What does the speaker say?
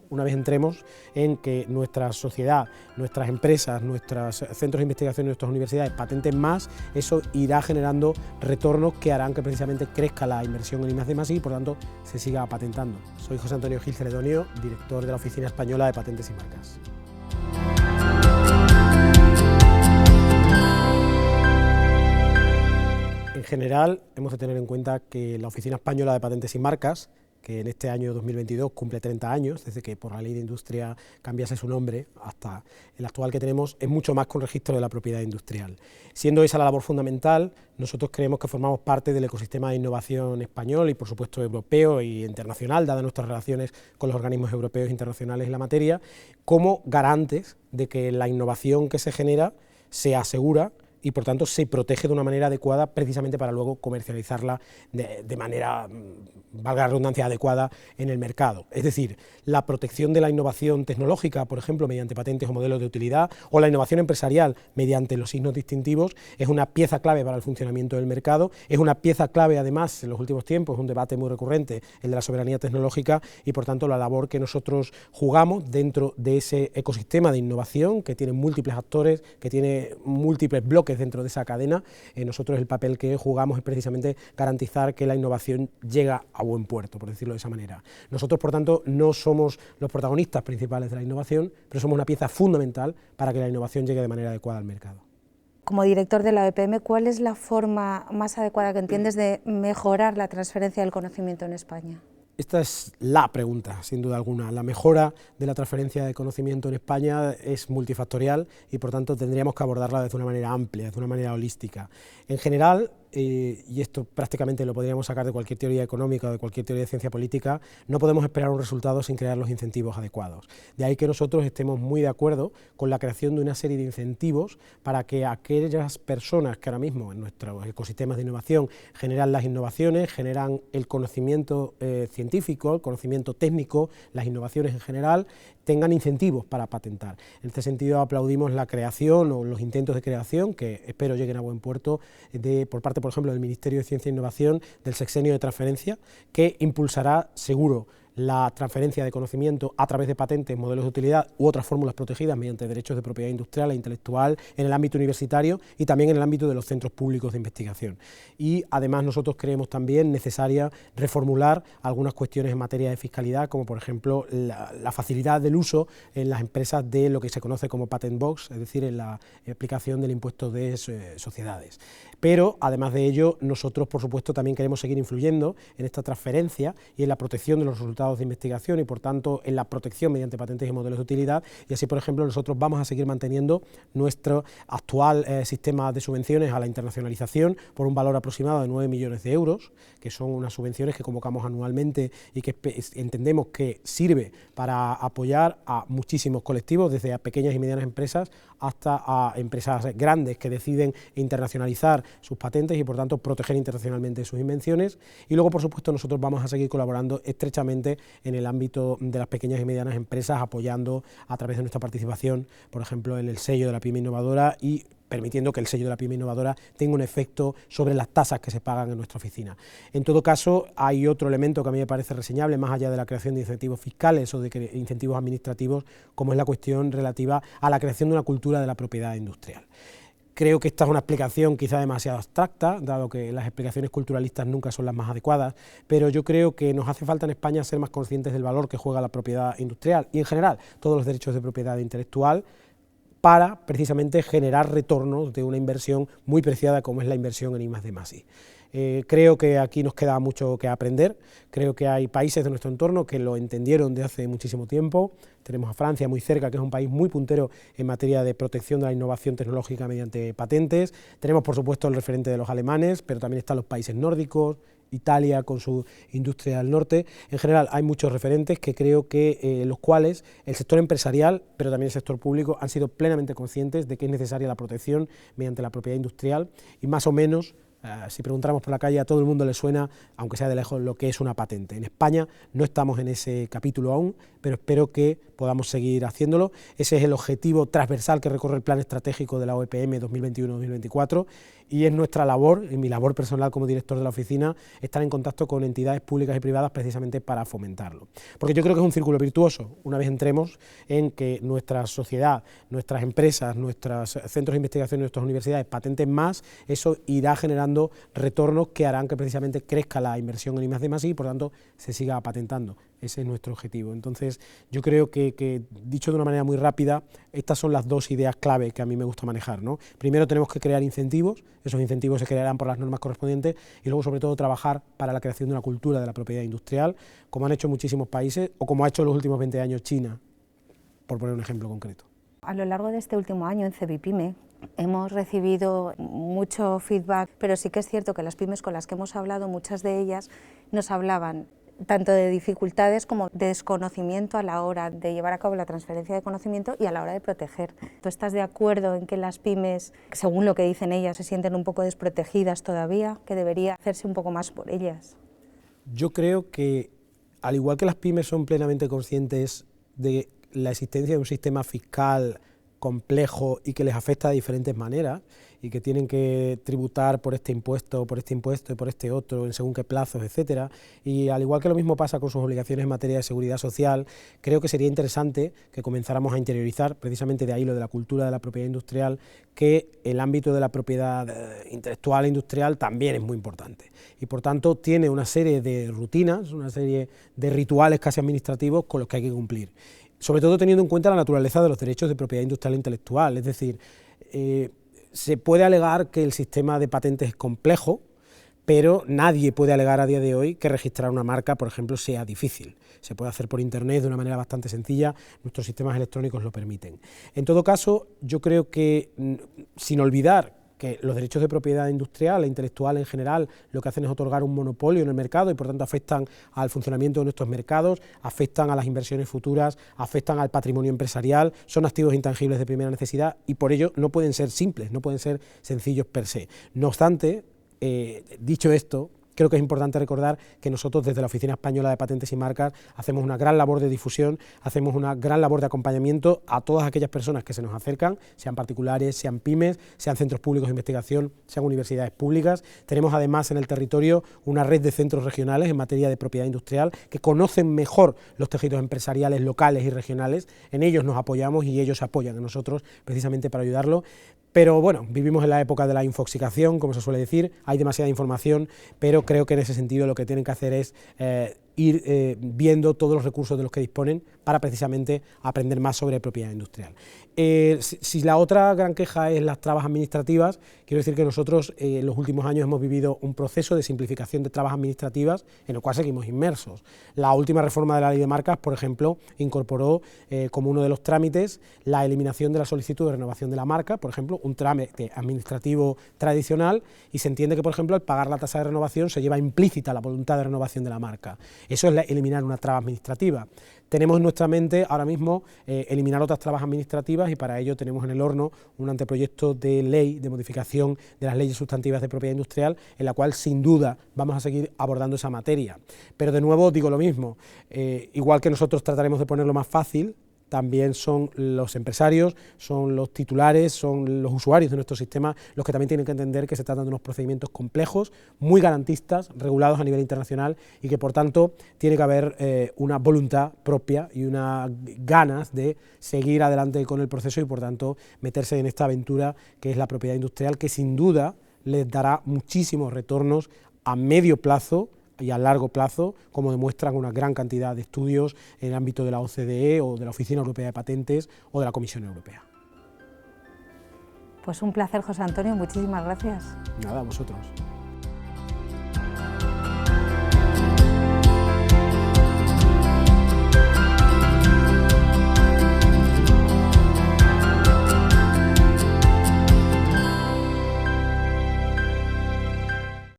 Una vez entremos en que nuestra sociedad, nuestras empresas, nuestros centros de investigación y nuestras universidades patenten más, eso irá generando retornos que harán que precisamente crezca la inversión en I+D+I y por tanto se siga patentando. Soy José Antonio Gil Celedonio, director de la Oficina Española de Patentes y Marcas. En general, hemos de tener en cuenta que la Oficina Española de Patentes y Marcas, que en este año 2022 cumple 30 años, desde que por la Ley de Industria cambiase su nombre hasta el actual que tenemos, es mucho más que un registro de la propiedad industrial. Siendo esa la labor fundamental, nosotros creemos que formamos parte del ecosistema de innovación español y por supuesto europeo e internacional, dadas nuestras relaciones con los organismos europeos e internacionales en la materia, como garantes de que la innovación que se genera se asegura y por tanto se protege de una manera adecuada precisamente para luego comercializarla de manera, valga la redundancia, adecuada en el mercado. Es decir, la protección de la innovación tecnológica, por ejemplo, mediante patentes o modelos de utilidad, o la innovación empresarial mediante los signos distintivos, es una pieza clave para el funcionamiento del mercado, es una pieza clave además en los últimos tiempos, es un debate muy recurrente, el de la soberanía tecnológica, y por tanto la labor que nosotros jugamos dentro de ese ecosistema de innovación que tiene múltiples actores, que tiene múltiples bloques dentro de esa cadena, nosotros el papel que jugamos es precisamente garantizar que la innovación llega a buen puerto, por decirlo de esa manera. Nosotros, por tanto, no somos los protagonistas principales de la innovación, pero somos una pieza fundamental para que la innovación llegue de manera adecuada al mercado. Como director de la OEPM, ¿cuál es la forma más adecuada que entiendes de mejorar la transferencia del conocimiento en España? Esta es la pregunta, sin duda alguna. La mejora de la transferencia de conocimiento en España es multifactorial y por tanto tendríamos que abordarla de una manera amplia, de una manera holística. En general, y esto prácticamente lo podríamos sacar de cualquier teoría económica o de cualquier teoría de ciencia política, no podemos esperar un resultado sin crear los incentivos adecuados. De ahí que nosotros estemos muy de acuerdo con la creación de una serie de incentivos para que aquellas personas que ahora mismo en nuestros ecosistemas de innovación generan las innovaciones, generan el conocimiento científico, el conocimiento técnico, las innovaciones en general, tengan incentivos para patentar. En este sentido aplaudimos la creación o los intentos de creación, que espero lleguen a buen puerto, por parte, por ejemplo, del Ministerio de Ciencia e Innovación, del sexenio de transferencia, que impulsará seguro la transferencia de conocimiento a través de patentes, modelos de utilidad u otras fórmulas protegidas mediante derechos de propiedad industrial e intelectual en el ámbito universitario y también en el ámbito de los centros públicos de investigación. Y además nosotros creemos también necesaria reformular algunas cuestiones en materia de fiscalidad, como por ejemplo la facilidad del uso en las empresas de lo que se conoce como patent box, es decir, en la aplicación del impuesto de sociedades. Pero además de ello, nosotros por supuesto también queremos seguir influyendo en esta transferencia y en la protección de los resultados de investigación y por tanto en la protección mediante patentes y modelos de utilidad, y así por ejemplo nosotros vamos a seguir manteniendo nuestro actual sistema de subvenciones a la internacionalización por un valor aproximado de 9 millones de euros, que son unas subvenciones que convocamos anualmente y que entendemos que sirve para apoyar a muchísimos colectivos, desde a pequeñas y medianas empresas hasta a empresas grandes que deciden internacionalizar sus patentes y por tanto proteger internacionalmente sus invenciones. Y luego por supuesto nosotros vamos a seguir colaborando estrechamente en el ámbito de las pequeñas y medianas empresas, apoyando a través de nuestra participación, por ejemplo, en el sello de la pyme innovadora y permitiendo que el sello de la pyme innovadora tenga un efecto sobre las tasas que se pagan en nuestra oficina. En todo caso, hay otro elemento que a mí me parece reseñable, más allá de la creación de incentivos fiscales o de incentivos administrativos, como es la cuestión relativa a la creación de una cultura de la propiedad industrial. Creo que esta es una explicación quizá demasiado abstracta, dado que las explicaciones culturalistas nunca son las más adecuadas, pero yo creo que nos hace falta en España ser más conscientes del valor que juega la propiedad industrial y en general todos los derechos de propiedad intelectual para precisamente generar retornos de una inversión muy preciada como es la inversión en I+D+I. Creo que aquí nos queda mucho que aprender, creo que hay países de nuestro entorno que lo entendieron de hace muchísimo tiempo. Tenemos a Francia muy cerca, que es un país muy puntero en materia de protección de la innovación tecnológica mediante patentes. Tenemos por supuesto el referente de los alemanes, pero también están los países nórdicos, Italia con su industria del norte. En general hay muchos referentes que creo que los cuales el sector empresarial, pero también el sector público, han sido plenamente conscientes de que es necesaria la protección mediante la propiedad industrial y más o menos si preguntáramos por la calle a todo el mundo le suena, aunque sea de lejos, lo que es una patente. En España no estamos en ese capítulo aún, pero espero que podamos seguir haciéndolo. Ese es el objetivo transversal que recorre el plan estratégico de la OEPM 2021-2024 y es nuestra labor, y mi labor personal como director de la oficina, estar en contacto con entidades públicas y privadas precisamente para fomentarlo. Porque yo creo que es un círculo virtuoso. Una vez entremos en que nuestra sociedad, nuestras empresas, nuestros centros de investigación, nuestras universidades patenten más, eso irá generando retornos que harán que precisamente crezca la inversión en I+D+I y por tanto se siga patentando. Ese es nuestro objetivo. Entonces, yo creo que, dicho de una manera muy rápida, estas son las dos ideas clave que a mí me gusta manejar, ¿no? Primero tenemos que crear incentivos, esos incentivos se crearán por las normas correspondientes, y luego sobre todo trabajar para la creación de una cultura de la propiedad industrial, como han hecho muchísimos países, o como ha hecho en los últimos 20 años China, por poner un ejemplo concreto. A lo largo de este último año en Cebipyme hemos recibido mucho feedback, pero sí que es cierto que las pymes con las que hemos hablado, muchas de ellas nos hablaban tanto de dificultades como de desconocimiento a la hora de llevar a cabo la transferencia de conocimiento y a la hora de proteger. ¿Tú estás de acuerdo en que las pymes, según lo que dicen ellas, se sienten un poco desprotegidas todavía, que debería hacerse un poco más por ellas? Yo creo que, al igual que las pymes son plenamente conscientes de la existencia de un sistema fiscal complejo y que les afecta de diferentes maneras y que tienen que tributar por este impuesto y por este otro, en según qué plazos, etcétera. Y al igual que lo mismo pasa con sus obligaciones en materia de seguridad social, creo que sería interesante que comenzáramos a interiorizar, precisamente de ahí lo de la cultura de la propiedad industrial, que el ámbito de la propiedad intelectual e industrial también es muy importante. Y por tanto tiene una serie de rutinas, una serie de rituales casi administrativos con los que hay que cumplir. Sobre todo teniendo en cuenta la naturaleza de los derechos de propiedad industrial e intelectual, es decir, se puede alegar que el sistema de patentes es complejo, pero nadie puede alegar a día de hoy que registrar una marca, por ejemplo, sea difícil. Se puede hacer por internet de una manera bastante sencilla, nuestros sistemas electrónicos lo permiten. En todo caso, yo creo que, sin olvidar que los derechos de propiedad industrial e intelectual en general lo que hacen es otorgar un monopolio en el mercado y por tanto afectan al funcionamiento de nuestros mercados, afectan a las inversiones futuras, afectan al patrimonio empresarial, son activos intangibles de primera necesidad y por ello no pueden ser simples, no pueden ser sencillos per se. No obstante, dicho esto, creo que es importante recordar que nosotros desde la Oficina Española de Patentes y Marcas hacemos una gran labor de difusión, hacemos una gran labor de acompañamiento a todas aquellas personas que se nos acercan, sean particulares, sean pymes, sean centros públicos de investigación, sean universidades públicas. Tenemos además en el territorio una red de centros regionales en materia de propiedad industrial que conocen mejor los tejidos empresariales locales y regionales. En ellos nos apoyamos y ellos se apoyan a nosotros precisamente para ayudarlo. Pero bueno, vivimos en la época de la infoxicación, como se suele decir, hay demasiada información, pero creo que en ese sentido lo que tienen que hacer es ir viendo todos los recursos de los que disponen para precisamente aprender más sobre propiedad industrial. Si la otra gran queja es las trabas administrativas, quiero decir que nosotros en los últimos años hemos vivido un proceso de simplificación de trabas administrativas en el cual seguimos inmersos. La última reforma de la Ley de Marcas, por ejemplo, incorporó como uno de los trámites la eliminación de la solicitud de renovación de la marca, por ejemplo, un trámite administrativo tradicional, y se entiende que, por ejemplo, al pagar la tasa de renovación se lleva implícita la voluntad de renovación de la marca. Eso es eliminar una traba administrativa. Tenemos en nuestra mente ahora mismo eliminar otras trabas administrativas y para ello tenemos en el horno un anteproyecto de ley de modificación de las leyes sustantivas de propiedad industrial en la cual sin duda vamos a seguir abordando esa materia. Pero de nuevo digo lo mismo, igual que nosotros trataremos de ponerlo más fácil, también son los empresarios, son los titulares, son los usuarios de nuestro sistema los que también tienen que entender que se tratan de unos procedimientos complejos, muy garantistas, regulados a nivel internacional y que por tanto tiene que haber una voluntad propia y unas ganas de seguir adelante con el proceso y por tanto meterse en esta aventura que es la propiedad industrial, que sin duda les dará muchísimos retornos a medio plazo y a largo plazo, como demuestran una gran cantidad de estudios en el ámbito de la OCDE o de la Oficina Europea de Patentes o de la Comisión Europea. Pues un placer, José Antonio, muchísimas gracias. Nada, a vosotros.